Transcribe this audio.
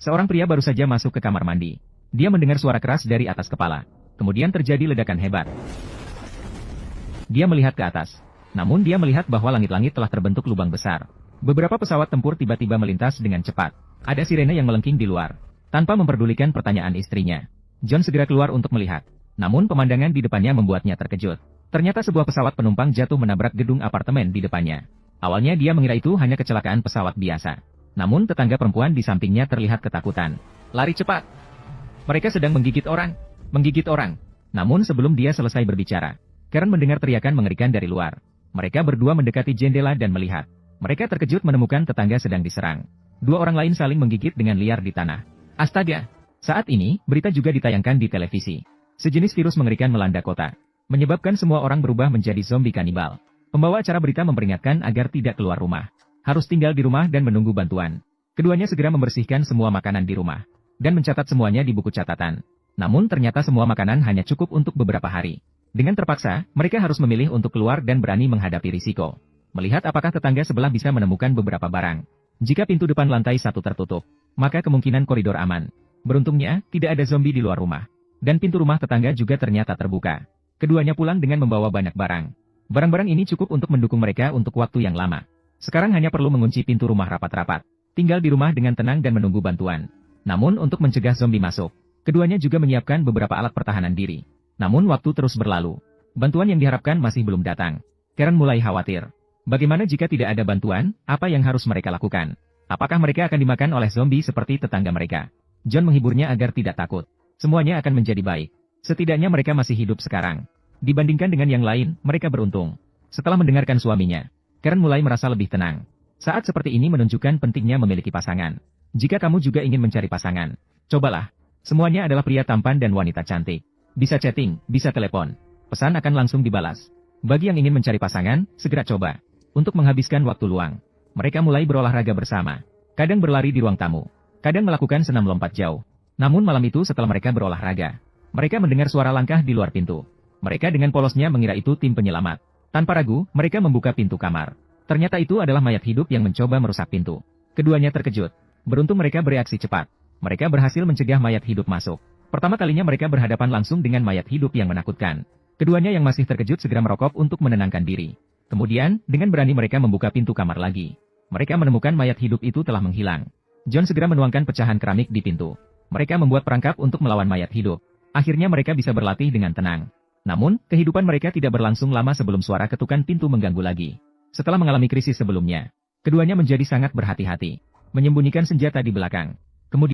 Seorang pria baru saja masuk ke kamar mandi. Dia mendengar suara keras dari atas kepala. Kemudian terjadi ledakan hebat. Dia melihat ke atas. Namun dia melihat bahwa langit-langit telah terbentuk lubang besar. Beberapa pesawat tempur tiba-tiba melintas dengan cepat. Ada sirene yang melengking di luar. Tanpa memperdulikan pertanyaan istrinya, John segera keluar untuk melihat. Namun pemandangan di depannya membuatnya terkejut. Ternyata sebuah pesawat penumpang jatuh menabrak gedung apartemen di depannya. Awalnya dia mengira itu hanya kecelakaan pesawat biasa. Namun tetangga perempuan di sampingnya terlihat ketakutan. Lari cepat! Mereka sedang menggigit orang. Menggigit orang. Namun sebelum dia selesai berbicara, Karen mendengar teriakan mengerikan dari luar. Mereka berdua mendekati jendela dan melihat. Mereka terkejut menemukan tetangga sedang diserang. Dua orang lain saling menggigit dengan liar di tanah. Astaga! Saat ini, berita juga ditayangkan di televisi. Sejenis virus mengerikan melanda kota, menyebabkan semua orang berubah menjadi zombie kanibal. Pembawa acara berita memperingatkan agar tidak keluar rumah. Harus tinggal di rumah dan menunggu bantuan. Keduanya segera membersihkan semua makanan di rumah, dan mencatat semuanya di buku catatan. Namun ternyata semua makanan hanya cukup untuk beberapa hari. Dengan terpaksa, mereka harus memilih untuk keluar dan berani menghadapi risiko. Melihat apakah tetangga sebelah bisa menemukan beberapa barang. Jika pintu depan lantai 1 tertutup, maka kemungkinan koridor aman. Beruntungnya, tidak ada zombie di luar rumah. Dan pintu rumah tetangga juga ternyata terbuka. Keduanya pulang dengan membawa banyak barang. Barang-barang ini cukup untuk mendukung mereka untuk waktu yang lama. Sekarang hanya perlu mengunci pintu rumah rapat-rapat. Tinggal di rumah dengan tenang dan menunggu bantuan. Namun untuk mencegah zombie masuk, keduanya juga menyiapkan beberapa alat pertahanan diri. Namun waktu terus berlalu. Bantuan yang diharapkan masih belum datang. Karen mulai khawatir. Bagaimana jika tidak ada bantuan, apa yang harus mereka lakukan? Apakah mereka akan dimakan oleh zombie seperti tetangga mereka? John menghiburnya agar tidak takut. Semuanya akan menjadi baik. Setidaknya mereka masih hidup sekarang. Dibandingkan dengan yang lain, mereka beruntung. Setelah mendengarkan suaminya, Karen mulai merasa lebih tenang. Saat seperti ini menunjukkan pentingnya memiliki pasangan. Jika kamu juga ingin mencari pasangan, cobalah. Semuanya adalah pria tampan dan wanita cantik. Bisa chatting, bisa telepon. Pesan akan langsung dibalas. Bagi yang ingin mencari pasangan, segera coba. Untuk menghabiskan waktu luang, mereka mulai berolahraga bersama. Kadang berlari di ruang tamu. Kadang melakukan senam lompat jauh. Namun malam itu setelah mereka berolahraga, mereka mendengar suara langkah di luar pintu. Mereka dengan polosnya mengira itu tim penyelamat. Tanpa ragu, mereka membuka pintu kamar. Ternyata itu adalah mayat hidup yang mencoba merusak pintu. Keduanya terkejut. Beruntung mereka bereaksi cepat. Mereka berhasil mencegah mayat hidup masuk. Pertama kalinya mereka berhadapan langsung dengan mayat hidup yang menakutkan. Keduanya yang masih terkejut segera merokok untuk menenangkan diri. Kemudian, dengan berani mereka membuka pintu kamar lagi. Mereka menemukan mayat hidup itu telah menghilang. John segera menuangkan pecahan keramik di pintu. Mereka membuat perangkap untuk melawan mayat hidup. Akhirnya mereka bisa berlatih dengan tenang. Namun, kehidupan mereka tidak berlangsung lama sebelum suara ketukan pintu mengganggu lagi. Setelah mengalami krisis sebelumnya, keduanya menjadi sangat berhati-hati. Menyembunyikan senjata di belakang.